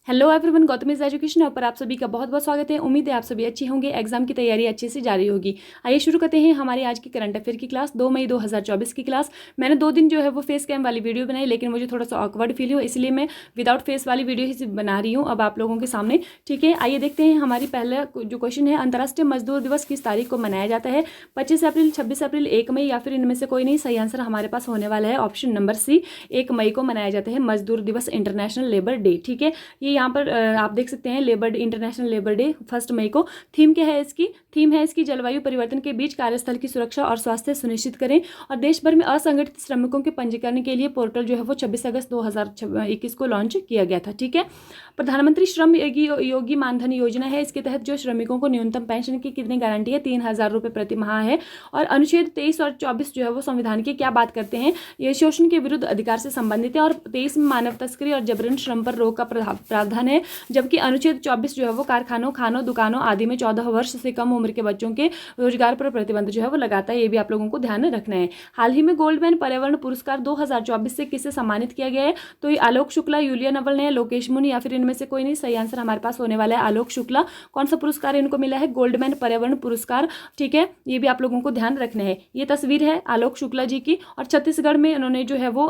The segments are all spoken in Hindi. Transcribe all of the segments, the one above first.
Hello everyone, Gautam is education पर आप सभी का बहुत बहुत स्वागत है। उम्मीद है आप सभी अच्छे होंगे, एग्जाम की तैयारी अच्छे से जारी होगी। आइए शुरू करते हैं हमारी आज की करंट अफेयर की क्लास, 2 मई 2024 की क्लास। मैंने 2 दिन जो है वो फेस कैम वाली वीडियो बनाई, लेकिन मुझे थोड़ा सा ऑकवर्ड फील हो, इसलिए मैं विदाउट फेस वाली वीडियो ही बना रही हूँ अब आप लोगों के सामने। ठीक है, आइए देखते हैं हमारी पहला जो क्वेश्चन है, अंतर्राष्ट्रीय मजदूर दिवस किस तारीख को मनाया जाता है? 25 अप्रैल, 26 अप्रैल, 1 मई या फिर इनमें से कोई नहीं। सही आंसर हमारे पास होने वाला है ऑप्शन नंबर सी, 1 मई को मनाया जाता है मजदूर दिवस, इंटरनेशनल लेबर डे। ठीक है, ये यहाँ पर आप देख सकते हैं labour day, international labour day 1 मई को। थीम क्या है इसकी? थीम है इसकी जलवायु परिवर्तन के बीच कार्यस्थल की सुरक्षा और स्वास्थ्य सुनिश्चित करें। और देश भर में असंगठित श्रमिकों के पंजीकरण के लिए पोर्टल जो है वो 26 अगस्त 2021 को लॉन्च किया गया था। ठीक है, प्रधानमंत्री श्रम योगी मानधन योजना है, इसके तहत जो श्रमिकों को न्यूनतम पेंशन की कितनी गारंटी है? 3,000 रुपये प्रति माह है। और अनुच्छेद 23 और 24 जो है वो संविधान की क्या बात करते हैं? ये शोषण के विरुद्ध अधिकार से संबंधित है। और 23 में मानव तस्करी और जबरन श्रम पर रोक का प्रावधान है, जबकि अनुच्छेद 24 जो है वो कारखानों, खानों, दुकानों आदि में 14 वर्ष से कम उम्र के बच्चों के रोजगार पर प्रतिबंध जो है वो लगाता है। ये भी आप लोगों को ध्यान रखना है। हाल ही में गोल्डमैन पर्यावरण पुरस्कार 2024 से किसे सम्मानित किया गया है? तो ये आलोक शुक्ला, यूलिया नवल ने, लोकेश मुनि या फिर इनमें से कोई नहीं। सही आंसर हमारे पास होने वाला है आलोक शुक्ला। कौन सा पुरस्कार इनको मिला है? गोल्डमैन पर्यावरण पुरस्कार। ठीक है, ये भी आप लोगों को ध्यान रखना है। ये तस्वीर है आलोक शुक्ला जी की, और छत्तीसगढ़ में इन्होंने जो है वो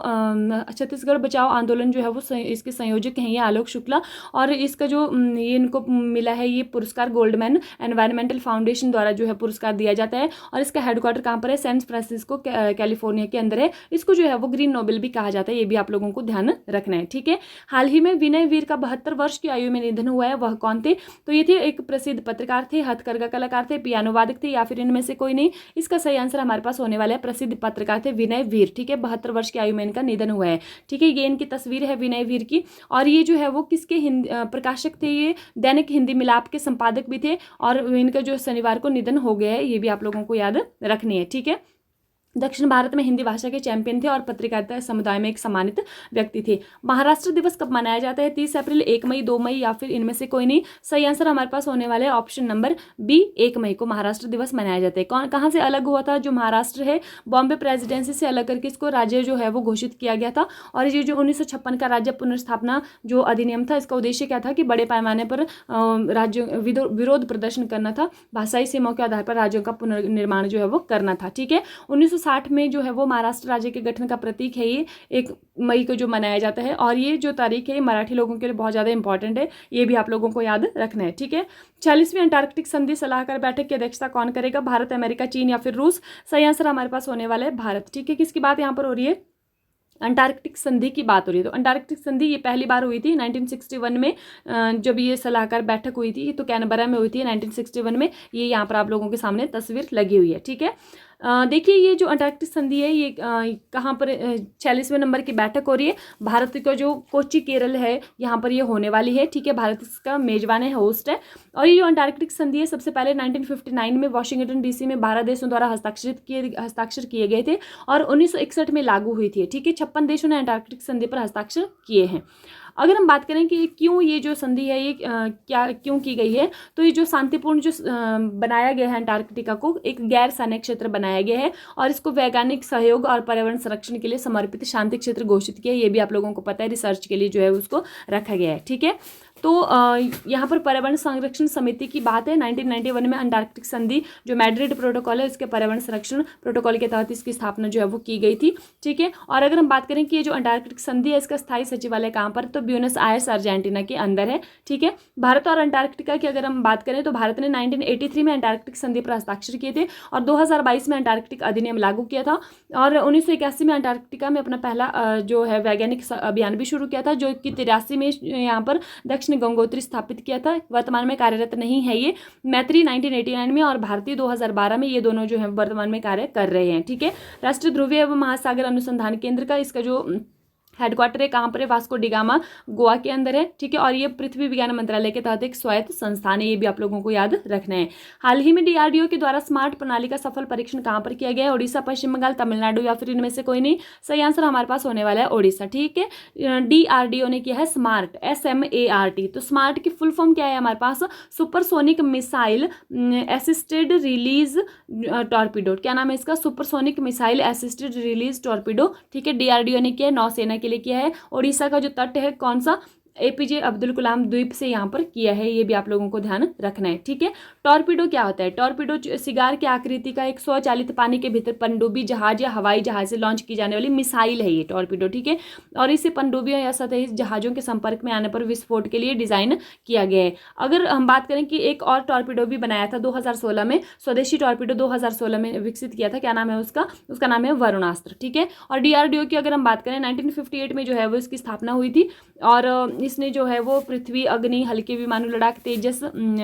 छत्तीसगढ़ बचाओ आंदोलन जो है वो इसके संयोजक हैं ये आलोक शुक्ला। और इसका जो ये इनको मिला है ये पुरस्कार गोल्डमैन एनवायरमेंटल फाउंडेशन द्वारा जो है पुरस्कार दिया जाता है। और इसका हेडक्वार्टर कहाँ पर है? सैन फ्रांसिस्को कैलिफोर्निया के अंदर है। इसको जो है वो ग्रीन नोबेल भी कहा जाता है, ये भी आप लोगों को ध्यान रखना है। ठीक है, हाल ही में विनय वीर का 72 वर्ष की आयु में निधन हुआ है, वह कौन थे? तो ये थे एक प्रसिद्ध पत्रकार थे, हथकरघा कलाकार थे, पियानो वादक थे, या फिर इनमें से कोई नहीं। इसका सही आंसर हमारे पास होने वाला है प्रसिद्ध पत्रकार थे विनय वीर। ठीक है, 72 वर्ष की आयु में इनका निधन हुआ है। ठीक है, ये इनकी तस्वीर है विनय वीर की। और ये जो है वो किसके प्रकाशक थे? ये दैनिक हिंदी मिलाप के संपादक भी थे, और इनका जो शनिवार को निधन हो गया है, ये भी आप लोगों को याद रखनी है। ठीक है, दक्षिण भारत में हिंदी भाषा के चैंपियन थे और पत्रकारिता समुदाय में एक सम्मानित व्यक्ति थे। महाराष्ट्र दिवस कब मनाया जाता है? 30 अप्रैल, 1 मई, 2 मई या फिर इनमें से कोई नहीं। सही आंसर हमारे पास होने वाले है ऑप्शन नंबर बी, 1 मई को महाराष्ट्र दिवस मनाया जाता है। कहाँ से अलग हुआ था? जो महाराष्ट्र है बॉम्बे प्रेसिडेंसी से अलग करके इसको राज्य जो है वो घोषित किया गया था। और ये जो 1956 का राज्य पुनर्स्थापना जो अधिनियम था, इसका उद्देश्य क्या था कि बड़े पैमाने पर राज्यों विरोध प्रदर्शन करना था, भाषाई सीमाओं के आधार पर राज्यों का पुनर्निर्माण जो है वो करना था। ठीक है, 1960 में जो है वो महाराष्ट्र राज्य के गठन का प्रतीक है ये 1 मई को जो मनाया जाता है। और ये जो तारीख है मराठी लोगों के लिए बहुत ज़्यादा इंपॉर्टेंट है, ये भी आप लोगों को याद रखना है। ठीक है, 46वीं अंटार्कटिक संधि सलाहकार बैठक की अध्यक्षता कौन करेगा? भारत, अमेरिका, चीन या फिर रूस? सही आंसर हमारे पास होने वाला है भारत। ठीक है, किसकी बात यहाँ पर हो रही है? अंटार्कटिक संधि की बात हो रही है। तो अंटार्कटिक संधि ये पहली बार हुई थी 1961 में, जब ये सलाहकार बैठक हुई थी तो कैनबरा में हुई थी 1961 में। ये यहाँ पर आप लोगों के सामने तस्वीर लगी हुई है। ठीक है, देखिए ये जो अंटार्कटिक संधि है ये कहाँ पर 46वें नंबर की बैठक हो रही है। भारत का जो कोच्चि केरल है यहाँ पर ये होने वाली है। ठीक है, भारत इसका मेजबान है, होस्ट है। और ये जो अंटार्कटिक संधि है सबसे पहले 1959 में वाशिंगटन डीसी में 12 देशों द्वारा हस्ताक्षर किए गए थे और 1961 में लागू हुई थी। ठीक है, 56 देशों ने अंटार्कटिक संधि पर हस्ताक्षर किए हैं। अगर हम बात करें कि क्यों ये जो संधि है ये क्या क्यों की गई है, तो ये जो शांतिपूर्ण जो बनाया गया है अंटार्कटिका को एक गैर सैन्य क्षेत्र बनाया गया है, और इसको वैज्ञानिक सहयोग और पर्यावरण संरक्षण के लिए समर्पित शांति क्षेत्र घोषित किया। ये भी आप लोगों को पता है, रिसर्च के लिए जो है उसको रखा गया है। ठीक है, तो यहाँ पर पर्यावरण संरक्षण समिति की बात है। 1991 में अंटार्कटिक संधि जो मैड्रिड प्रोटोकॉल है इसके पर्यावरण संरक्षण प्रोटोकॉल के तहत इसकी स्थापना जो है वो की गई थी। ठीक है, और अगर हम बात करें कि ये जो अंटार्कटिक संधि है इसका स्थायी सचिवालय कहाँ पर? तो ब्यूनस आयर्स अर्जेंटीना के अंदर है। ठीक है, भारत और अंटार्कटिका की अगर हम बात करें तो भारत ने 1983 में अंटार्कटिक संधि पर हस्ताक्षर किए थे और 2022 में अंटार्कटिक अधिनियम लागू किया था। और 1981 में अंटार्कटिका में अपना पहला जो है वैज्ञानिक अभियान भी शुरू किया था, जो कि 83 में यहाँ पर दक्षिण गंगोत्री स्थापित किया था। वर्तमान में कार्यरत नहीं है ये। मैत्री 1989 में और भारतीय 2012 में, ये दोनों जो है वर्तमान में कार्य कर रहे हैं। ठीक है, राष्ट्रीय ध्रुवीय एवं महासागर अनुसंधान केंद्र का इसका जो हेडक्वार्टर है कहाँ पर है? वास्को डिगामा, गोवा के अंदर है। ठीक है, और ये पृथ्वी विज्ञान मंत्रालय के तहत एक स्वायत्त संस्थान है, ये भी आप लोगों को याद रखना है। हाल ही में डीआरडीओ के द्वारा स्मार्ट प्रणाली का सफल परीक्षण कहाँ पर किया गया है? उड़ीसा, पश्चिम बंगाल, तमिलनाडु या फिर इनमें से कोई नहीं। सही आंसर हमारे पास होने वाला है उड़ीसा। ठीक है, डीआरडीओ ने किया है स्मार्ट, SMART। तो स्मार्ट की फुल फॉर्म क्या है हमारे पास? Supersonic missile assisted release torpedo. क्या नाम है इसका? Supersonic missile assisted release torpedo. ठीक है, डीआरडीओ ने किया है, नौसेना के लिए किया है। उड़ीसा का जो तट है कौन सा? APJ अब्दुल कलाम द्वीप से यहाँ पर किया है, ये भी आप लोगों को ध्यान रखना है, ठीक है। टॉर्पीडो क्या होता है? टॉर्पीडो सिगार की आकृति का एक स्वचालित पानी के भीतर पनडुब्बी जहाज या हवाई जहाज से लॉन्च की जाने वाली मिसाइल है ये टॉर्पीडो, ठीक है। और इसे पनडुब्बियों या सतही जहाजों के संपर्क में आने पर विस्फोट के लिए डिजाइन किया गया है। अगर हम बात करें कि एक और टॉर्पीडो भी बनाया था 2016 में, स्वदेशी टॉर्पीडो 2016 में विकसित किया था, क्या नाम है उसका नाम है वरुणास्त्र, ठीक है। और DRDO की अगर हम बात करें 1958 में जो है वो इसकी स्थापना हुई थी और इसने जो है वो पृथ्वी, अग्नि, हल्के विमानों,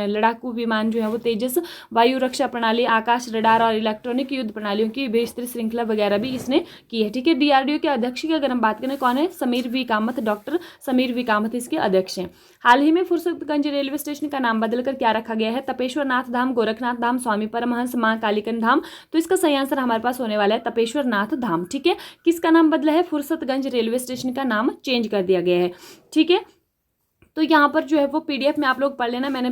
लड़ाकू विमान जो है वो तेजस, वायु रक्षा प्रणाली, आकाश रडार और इलेक्ट्रॉनिक युद्ध प्रणालियों की विस्तृत श्रृंखला वगैरह भी इसने की है, ठीक है। DRDO के अध्यक्ष की अगर हम बात करें कौन है? Sameer V Kamath, doctor Sameer V Kamath इसके अध्यक्ष हैं। हाल ही में फुर्सतगंज रेलवे स्टेशन का नाम बदलकर क्या रखा गया है? तपेश्वर नाथ धाम, गोरखनाथ धाम, स्वामी परमहंस, मां कालिकन धाम। तो इसका सही आंसर हमारे पास होने वाला है तपेश्वर नाथ धाम, ठीक है। किसका नाम बदला है? फुर्सतगंज रेलवे स्टेशन का नाम चेंज कर दिया गया है, ठीक है। तो यहाँ पर जो है वो PDF में आप लोग पढ़ लेना, मैंने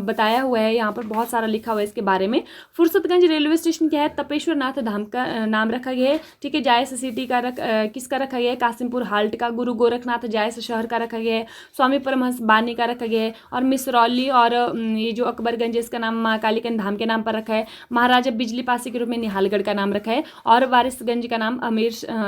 बताया हुआ है, यहाँ पर बहुत सारा लिखा हुआ है इसके बारे में। फुर्सतगंज रेलवे स्टेशन क्या है? तपेश्वर नाथ धाम का नाम रखा गया है, ठीक है। जायस सिटी का किसका रखा गया है? कासिमपुर हाल्ट का। गुरु गोरखनाथ जायस शहर का रखा गया है। स्वामी परमहंस बानी का रखा गया है। और मिसरौली और ये जो अकबरगंज है इसका नाम माँ कालीकन धाम के नाम पर रखा है। महाराजा बिजली पासी के रूप में निहालगढ़ का नाम रखा है। और वारिसगंज का नाम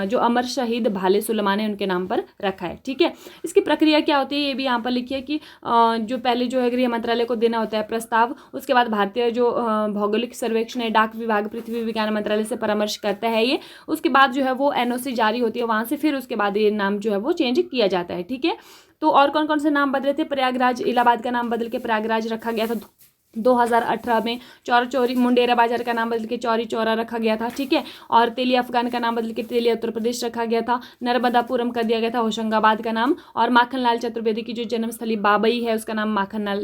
जो अमर शहीद भाले सुलेमान है उनके नाम पर रखा है, ठीक है। इसकी प्रक्रिया क्या होती है ये भी यहाँ पर लिखिए कि जो पहले जो है गृह मंत्रालय को देना होता है प्रस्ताव, उसके बाद भारतीय जो भौगोलिक सर्वेक्षण है, डाक विभाग, पृथ्वी विज्ञान मंत्रालय से परामर्श करता है ये। उसके बाद जो है वो NOC जारी होती है वहां से, फिर उसके बाद ये नाम जो है वो चेंज किया जाता है, ठीक है। तो और कौन कौन से नाम बदले थे? प्रयागराज, इलाहाबाद का नाम बदल के प्रयागराज रखा गया था 2018 में। चौरा चौरी, मुंडेरा बाजार का नाम बदल के चौरी चौरा रखा गया था, ठीक है। और तेली अफगान का नाम बदल के तेली उत्तर प्रदेश रखा गया था। नर्मदापुरम कर दिया गया था होशंगाबाद का नाम। और माखनलाल चतुर्वेदी की जो जन्मस्थली बाबई है उसका नाम माखनलाल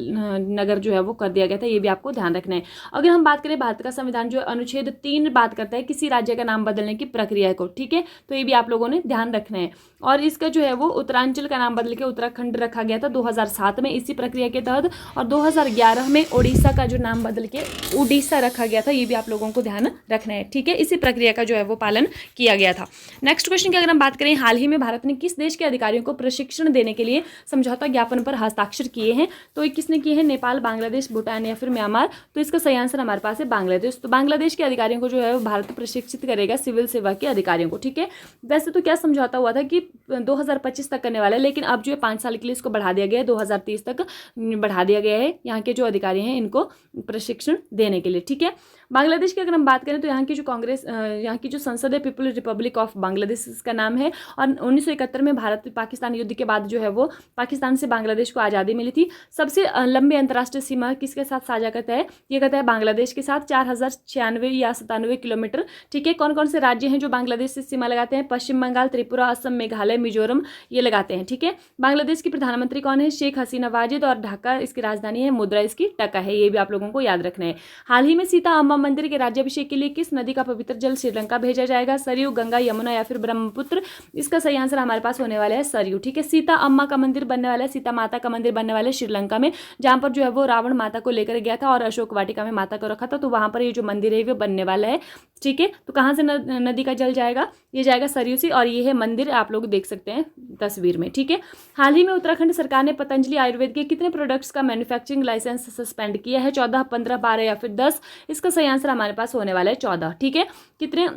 नगर जो है वो कर दिया गया था, ये भी आपको ध्यान रखना है। अगर हम बात करें भारत का संविधान जो अनुच्छेद 3 बात करता है किसी राज्य का नाम बदलने की प्रक्रिया को, ठीक है। तो ये भी आप लोगों ने ध्यान रखना है। और इसका जो है वो उत्तरांचल का नाम बदल के उत्तराखंड रखा गया था 2007 में इसी प्रक्रिया के तहत। और 2011 में ओडिशा का जो नाम बदल के उड़ीसा रखा गया था, ये भी आप लोगों को ध्यान रखना है, ठीक है। इसी प्रक्रिया का जो है वो पालन किया गया था। नेक्स्ट क्वेश्चन की अगर हम बात करें, हाल ही में भारत ने किस देश के अधिकारियों को प्रशिक्षण देने के लिए समझौता ज्ञापन पर हस्ताक्षर किए हैं? तो ये किसने किए हैं? नेपाल, बांग्लादेश, भूटान या फिर म्यांमार। तो इसका सही आंसर हमारे पास है बांग्लादेश। तो बांग्लादेश के अधिकारियों को जो है भारत प्रशिक्षित करेगा, सिविल सेवा के अधिकारियों को, ठीक है। वैसे तो क्या समझौता हुआ था कि 2025 तक करने वाला है, लेकिन अब जो है 5 साल के लिए इसको बढ़ा दिया गया है, 2030 तक बढ़ा दिया गया है यहाँ के जो अधिकारी हैं इनको प्रशिक्षण देने के लिए, ठीक है। बांग्लादेश की अगर हम बात करें तो यहाँ की जो यहाँ की जो संसद है पीपल रिपब्लिक ऑफ बांग्लादेश इसका नाम है। और 1971 में भारत पाकिस्तान युद्ध के बाद जो है वो पाकिस्तान से बांग्लादेश को आज़ादी मिली थी। सबसे लंबी अंतर्राष्ट्रीय सीमा किसके साथ साझा करता है? ये कहता है बांग्लादेश के साथ 4096 या 97 किलोमीटर, ठीक है। कौन कौन से राज्य हैं जो बांग्लादेश से सीमा लगाते हैं? पश्चिम बंगाल, त्रिपुरा, असम, मेघालय, मिजोरम ये लगाते हैं, ठीक है। बांग्लादेश की प्रधानमंत्री कौन है? शेख हसीना वाजिद। और ढाका इसकी राजधानी है, मुद्रा इसकी टका है, ये भी आप लोगों को याद रखना है। हाल ही में सीता अम्मा मंदिर के राज्याभिषेक के लिए किस नदी का पवित्र जल श्रीलंका भेजा जाएगा? सरयू, गंगा, यमुना या फिर ब्रह्मपुत्र। इसका सही आंसर हमारे पास होने वाला है सरयू, ठीक है। सीता अम्मा का मंदिर बनने वाला है, सीता माता का मंदिर बनने वाला है श्रीलंका में, जहां पर जो है वो रावण माता को लेकर गया था और अशोक वाटिका में माता को रखा था, तो वहां पर ये जो मंदिर है वो बनने वाला है, ठीक है। तो कहाँ से नदी का जल जाएगा? ये जाएगा सरयू से। और ये है मंदिर, आप लोग देख सकते हैं तस्वीर में, ठीक है। हाल ही में उत्तराखंड सरकार ने पतंजलि आयुर्वेद के कितने प्रोडक्ट्स का मैन्युफैक्चरिंग लाइसेंस सस्पेंड किया है? 14, 15, 12 या फिर 10। इसका सही आंसर हमारे पास होने वाला है 14, ठीक है। कितने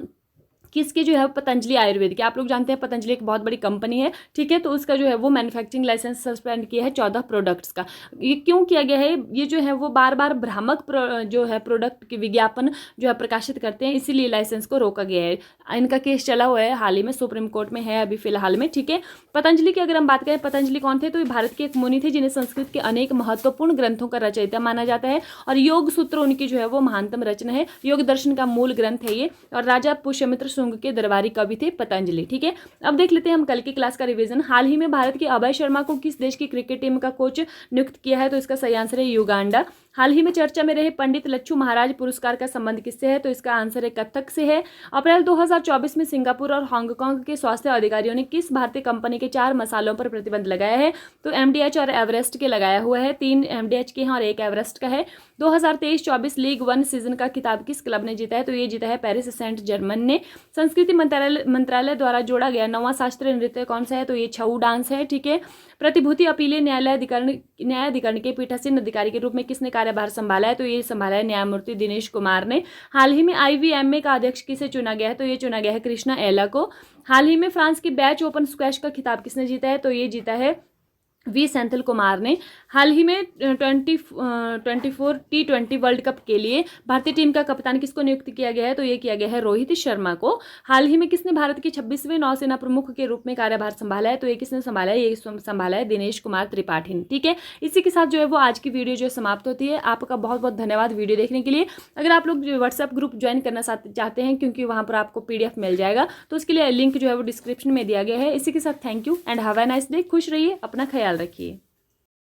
किसके जो है पतंजलि आयुर्वेद के, आप लोग जानते हैं पतंजलि एक बहुत बड़ी कंपनी है, ठीक है। तो उसका जो है वो मैन्युफैक्चरिंग लाइसेंस सस्पेंड किया है 14 प्रोडक्ट्स का। ये क्यों किया गया है? ये जो है वो बार बार भ्रामक जो है प्रोडक्ट के विज्ञापन जो है प्रकाशित करते हैं, इसीलिए लाइसेंस को रोका गया है। इनका केस चला हुआ है, हाल ही में सुप्रीम कोर्ट में है अभी फिलहाल में, ठीक है। पतंजलि की अगर हम बात करें, पतंजलि कौन थे? तो ये भारत के एक मुनि थे जिन्हें संस्कृत के अनेक महत्वपूर्ण ग्रंथों का रचयिता माना जाता है। और योग सूत्र उनकी जो है वो महानतम रचना है, योग दर्शन का मूल ग्रंथ है ये। और राजा पुष्यमित्र शुंग के दरबारी कवि थे पतंजलि, ठीक है। अब देख लेते हैं हम कल की क्लास का रिवीजन। हाल ही में भारत के अभय शर्मा को किस देश की क्रिकेट टीम का कोच नियुक्त किया है? तो इसका सही आंसर है युगांडा। हाल ही में चर्चा में रहे पंडित लच्छू महाराज पुरस्कार का संबंध किससे है? तो इसका आंसर है कथक से है। अप्रैल 2024 में सिंगापुर और हांगकांग के स्वास्थ्य अधिकारियों ने किस भारतीय कंपनी के 4 मसालों पर प्रतिबंध लगाया है? तो MDH और एवरेस्ट के लगाया हुआ है। 3 MDH के हैं और 1 एवरेस्ट का है। 2023-24 लीग 1 सीजन का खिताब किस क्लब ने जीता है? तो ये जीता है पेरिस सेंट जर्मन ने। संस्कृति मंत्रालय द्वारा जोड़ा गया 9वां शास्त्रीय नृत्य कौन सा है? तो ये छऊ डांस है, ठीक है। प्रतिभूति अपीलीय न्यायाधिकरण के पीठासीन अधिकारी के रूप में किसने कार्यभार संभाला है? तो ये संभाला है न्यायमूर्ति दिनेश कुमार ने। हाल ही में IVMA का अध्यक्ष किसे चुना गया है? तो ये चुना गया है कृष्णा एला को। हाल ही में फ्रांस की बैच ओपन स्क्वैश का खिताब किसने जीता है? तो ये जीता है वी सेंथिल कुमार ने। हाल ही में 24 T20 वर्ल्ड कप के लिए भारतीय टीम का कप्तान किसको नियुक्त किया गया है? तो ये किया गया है रोहित शर्मा को। हाल ही में किसने भारत के 26वें नौसेना प्रमुख के रूप में कार्यभार संभाला है? तो ये किसने संभाला है? ये संभाला है दिनेश कुमार त्रिपाठी ने। ठीक है, इसी के साथ जो है वो आज की वीडियो जो समाप्त होती है। आपका बहुत बहुत धन्यवाद वीडियो देखने के लिए। अगर आप लोग व्हाट्सएप ग्रुप ज्वाइन करना चाहते हैं, क्योंकि वहाँ पर आपको PDF मिल जाएगा, तो उसके लिए लिंक जो है वो डिस्क्रिप्शन में दिया गया है। इसी के साथ thank you and have a nice day. खुश रहिए, अपना ख्याल रखिए।